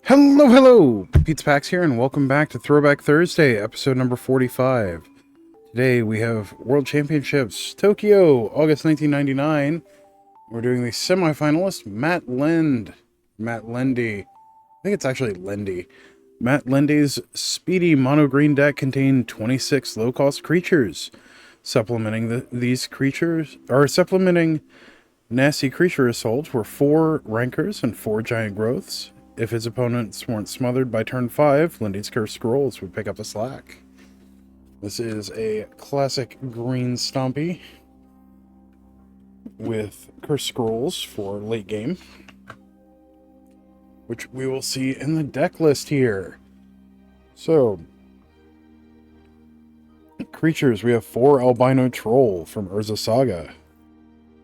Hello, hello! Pete's Packs here, and welcome back to Throwback Thursday, episode number 45. Today we have World Championships, Tokyo, August 1999. We're doing the semifinalist, Matt Linde. I think it's actually Linde. Matt Linde's speedy mono-green deck contained 26 low-cost creatures. Supplementing nasty creature assault were 4 rankers and 4 giant growths. If his opponents weren't smothered by turn 5, Linde's Cursed Scrolls would pick up the slack. This is a classic green Stompy with Cursed Scrolls for late game, which we will see in the deck list here. So, creatures, we have 4 Albino Troll from Urza Saga,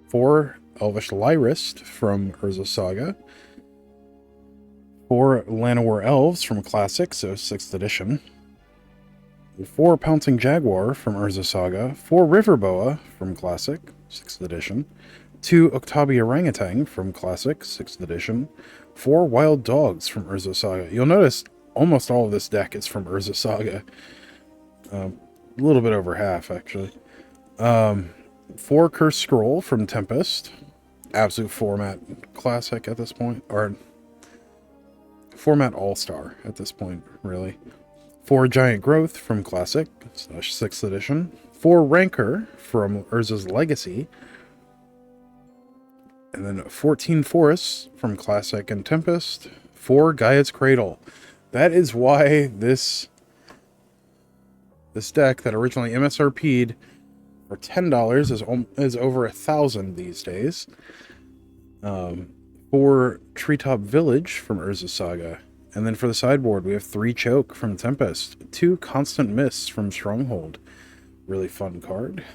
4 Elvish Lyrist from Urza Saga, 4 Llanowar Elves from Classic, so 6th edition, 4 Pouncing Jaguar from Urza Saga, 4 River Boa from Classic, 6th edition, 2 Octabi Orangutan from Classic, 6th edition, 4 Wild Dogs from Urza Saga. You'll notice almost all of this deck is from Urza Saga. A little bit over half, actually. 4 Cursed Scroll from Tempest. Absolute format classic at this point, or format all-star at this point, really. 4 Giant Growth from Classic / 6th edition. 4 Ranker from Urza's Legacy. And then 14 Forests from Classic and Tempest. 4 Gaia's Cradle. That is why this deck that originally MSRP'd for $10 is over 1,000 these days. 4 Treetop Village from Urza Saga. And then for the sideboard, we have 3 Choke from Tempest, 2 Constant Mists from Stronghold. Really fun card.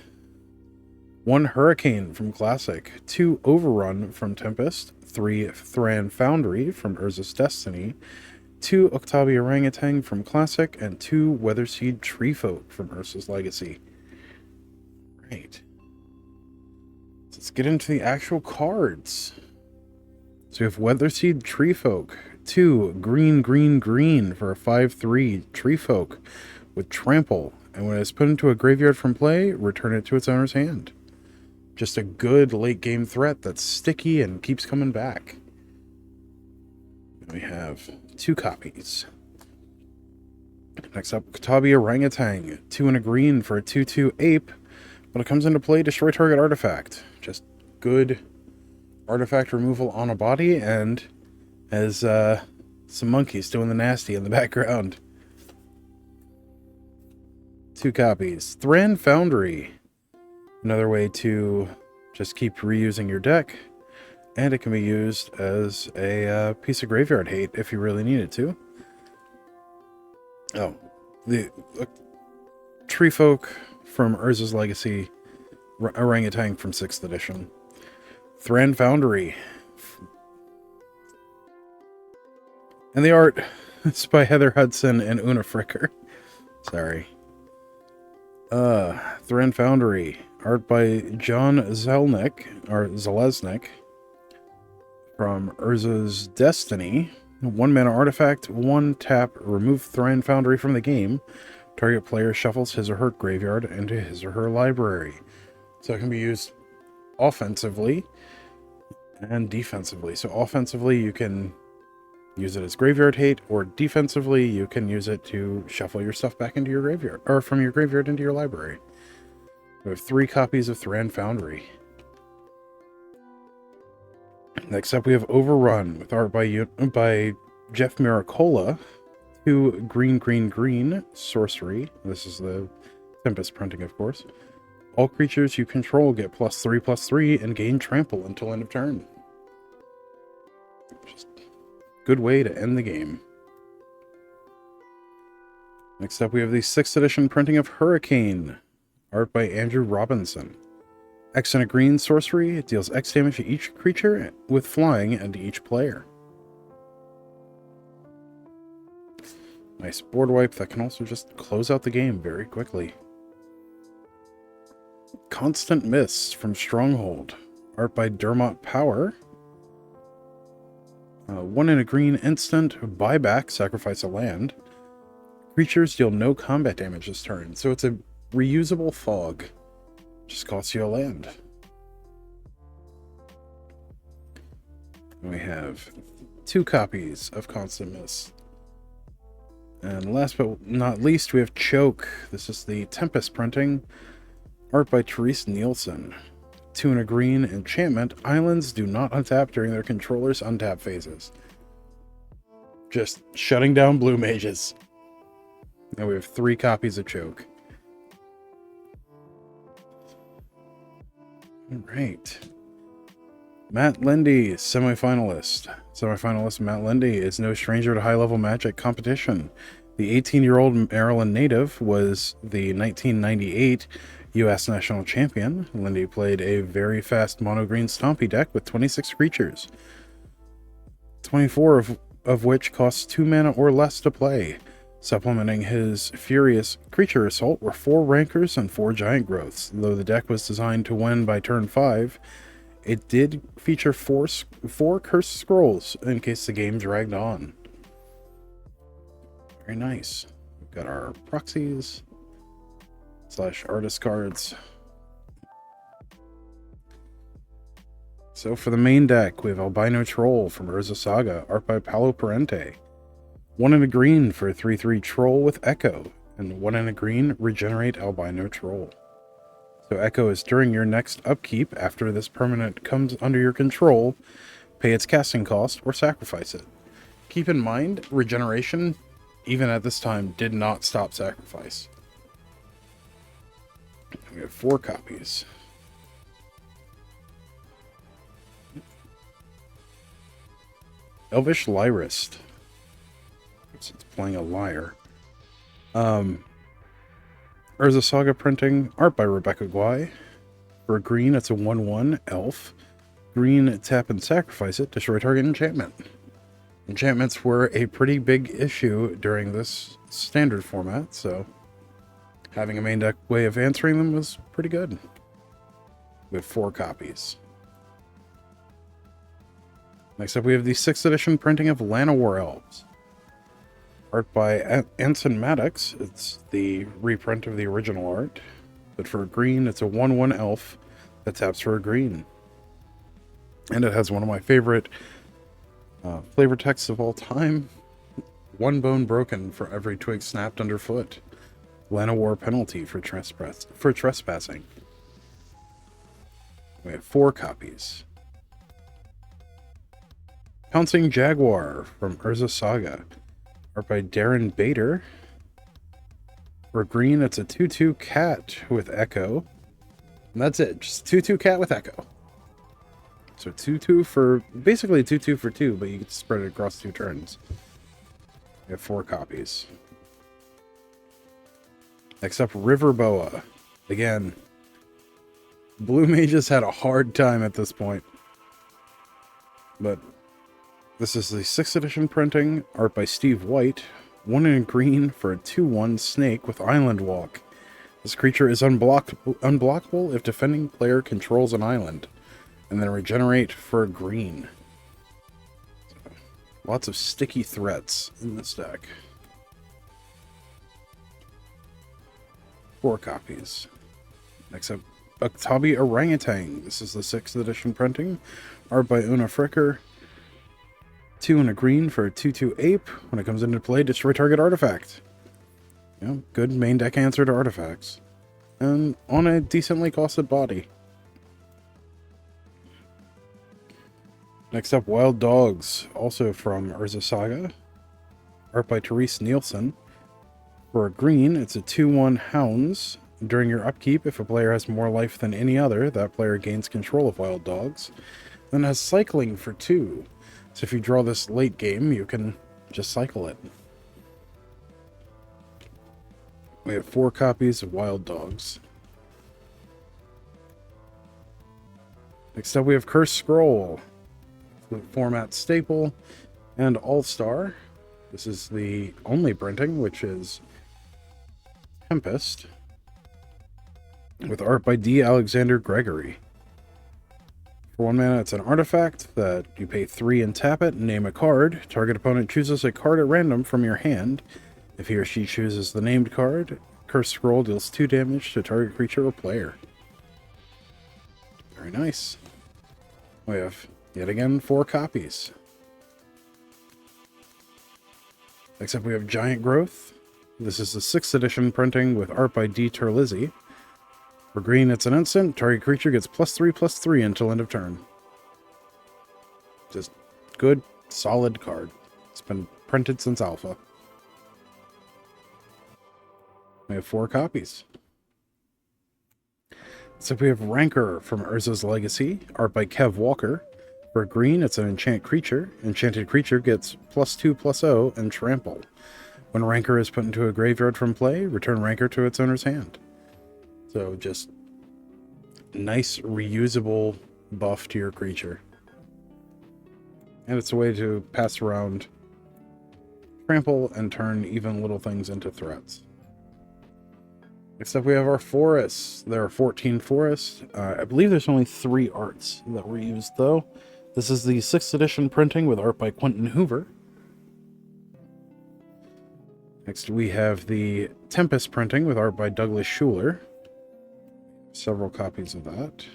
1 Hurricane from Classic, 2 Overrun from Tempest, 3 Thran Foundry from Urza's Destiny, 2 Octabi Orangutan from Classic, and 2 Weatherseed Treefolk from Urza's Legacy. Right. Let's get into the actual cards. So we have Weatherseed Treefolk, 2 green for a 5/3 Treefolk with Trample, and when it's put into a graveyard from play, return it to its owner's hand. Just a good late game threat that's sticky and keeps coming back. And we have 2 copies. Next up, Octabi Orangutan, 2 and a green for a 2/2 Ape. When it comes into play, destroy target artifact. Just good artifact removal on a body, and as some monkeys doing the nasty in the background. 2 copies. Thran Foundry. Another way to just keep reusing your deck. And it can be used as a piece of graveyard hate if you really need it to. Oh, the Treefolk from Urza's Legacy, Orangutan from 6th edition. Thran Foundry. And the art is by Heather Hudson and Una Fricker. Sorry. Thran Foundry. Art by John Zelesnik from Urza's Destiny. 1 mana artifact, 1 tap, remove Thran Foundry from the game. Target player shuffles his or her graveyard into his or her library. So it can be used offensively and defensively. So offensively, you can use it as graveyard hate, or defensively, you can use it to shuffle your stuff back into your graveyard, or from your graveyard into your library. We have 3 copies of Thran Foundry. Next up, we have Overrun with art by Jeff Miracola. 2 green sorcery. This is the Tempest printing, of course. All creatures you control get +3/+3 and gain trample until end of turn. Just good way to end the game. Next up, we have the 6th edition printing of Hurricane. Art by Andrew Robinson. X and a green sorcery. It deals X damage to each creature with flying and to each player. Nice board wipe that can also just close out the game very quickly. Constant Mists from Stronghold. Art by Dermot Power. 1 in a green instant, buyback, sacrifice a land. Creatures deal no combat damage this turn, so it's a reusable fog. Just costs you a land. We have 2 copies of Constant Mist. And last but not least, we have Choke. This is the Tempest printing. Art by Therese Nielsen. 2 in a green enchantment. Islands do not untap during their controller's untap phases. Just shutting down blue mages. And we have 3 copies of Choke. Alright. Matt Linde, semifinalist. Semifinalist Matt Linde is no stranger to high-level Magic competition. The 18-year-old Maryland native was the 1998 U.S. national champion. Linde played a very fast mono-green stompy deck with 26 creatures, 24 of which costs 2 mana or less to play. Supplementing his furious creature assault were 4 rankers and 4 giant growths. Though the deck was designed to win by turn 5, it did feature 4 cursed scrolls in case the game dragged on. Very nice. We've got our proxies / artist cards. So for the main deck, we have Albino Troll from Urza Saga, art by Paolo Parente. 1 in a green for a 3/3 Troll with Echo, and 1 in a green, regenerate Albino Troll. So Echo is during your next upkeep. After this permanent comes under your control, pay its casting cost or sacrifice it. Keep in mind, regeneration, even at this time, did not stop sacrifice. We have 4 copies. Elvish Lyrist. It's playing a lyre. Urza Saga printing, art by Rebecca Guai. For a green, it's a 1/1 elf. Green, tap and sacrifice it, destroy target enchantment. Enchantments were a pretty big issue during this standard format, so having a main deck way of answering them was pretty good. We have 4 copies. Next up, we have the 6th edition printing of Llanowar Elves. Art by Anson Maddox. It's the reprint of the original art. But for a green, it's a 1/1 elf that taps for a green. And it has one of my favorite flavor texts of all time. 1 bone broken for every twig snapped underfoot. Llanowar penalty for trespassing. We have 4 copies. Pouncing Jaguar from Urza Saga. Art by Darren Bader. For green, it's a 2/2 cat with Echo. And that's it. Just 2/2 cat with Echo. So 2/2 for... basically 2/2 for 2, but you can spread it across 2 turns. We have 4 copies. Next up, River Boa. Again, blue mages had a hard time at this point. But this is the 6th edition printing, art by Steve White. 1 in green for a 2/1 snake with Island Walk. This creature is unblockable if defending player controls an island, and then regenerate for a green. So, lots of sticky threats in this deck. 4 copies. Next up, Uktabi Orangutan. This is the 6th edition printing, art by Una Fricker. 2 in a green for a 2/2 ape. When it comes into play, destroy target artifact. Yeah, good main deck answer to artifacts. And on a decently costed body. Next up, Wild Dogs, also from Urza Saga. Art by Therese Nielsen. For a green, it's a 2/1 Hounds. During your upkeep, if a player has more life than any other, that player gains control of Wild Dogs. Then has cycling for 2. So if you draw this late game, you can just cycle it. We have 4 copies of Wild Dogs. Next up, we have Cursed Scroll, the format staple, and All-Star. This is the only printing, which is Tempest, with art by D. Alexander Gregory. For 1 mana, it's an artifact that you pay 3 and tap it, name a card. Target opponent chooses a card at random from your hand. If he or she chooses the named card, Curse Scroll deals 2 damage to target creature or player. Very nice. We have, yet again, 4 copies. Next up we have Giant Growth. This is the 6th edition printing with art by D. Terlizzi. For green, it's an instant. Target creature gets +3/+3 until end of turn. Just good, solid card. It's been printed since Alpha. We have 4 copies. So we have Rancor from Urza's Legacy, art by Kev Walker. For green, it's an enchant creature. Enchanted creature gets +2/+0 and trample. When Rancor is put into a graveyard from play, return Rancor to its owner's hand. So just nice reusable buff to your creature. And it's a way to pass around trample and turn even little things into threats. Next up we have our forests. There are 14 forests. I believe there's only 3 arts that were used though. This is the 6th edition printing with art by Quentin Hoover. Next we have the Tempest printing with art by Douglas Schuler. Several copies of that.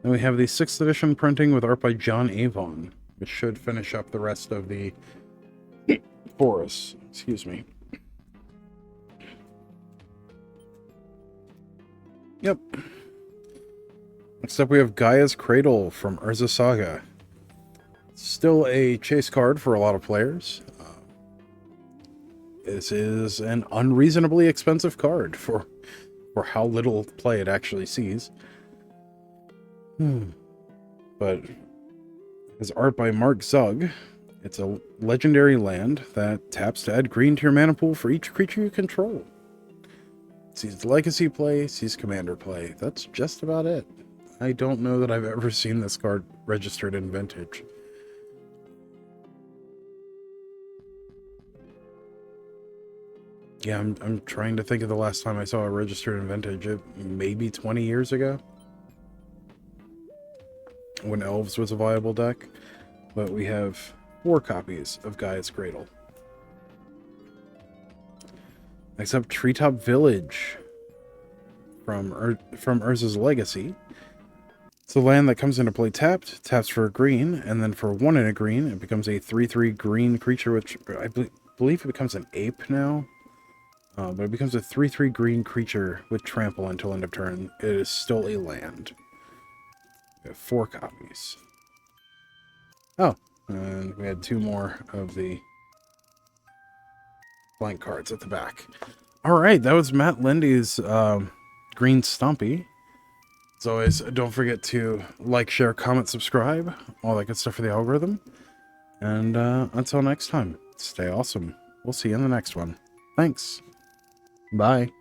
Then we have the 6th edition printing with art by John Avon, which should finish up the rest of the forests. Excuse me. Yep. Next up we have Gaia's Cradle from Urza Saga. Still a chase card for a lot of players. This is an unreasonably expensive card for how little play it actually sees. But it's art by Mark Zug. It's a legendary land that taps to add green to your mana pool for each creature you control. It sees legacy play, sees commander play. That's just about it. I don't know that I've ever seen this card registered in Vintage. Yeah, I'm trying to think of the last time I saw a registered in Vintage. Maybe 20 years ago, when Elves was a viable deck. But we have 4 copies of Gaia's Cradle. Next up, Treetop Village from Urza's Legacy. It's a land that comes into play tapped, taps for a green, and then for 1 and a green, it becomes a 3/3 green creature, which I believe it becomes an ape now. But it becomes a 3/3 green creature with trample until end of turn. It is still a land. We have 4 copies. Oh, and we had 2 more of the blank cards at the back. Alright, that was Matt Linde's Green Stumpy. As always, don't forget to like, share, comment, subscribe, all that good stuff for the algorithm. And until next time, stay awesome. We'll see you in the next one. Thanks. Bye.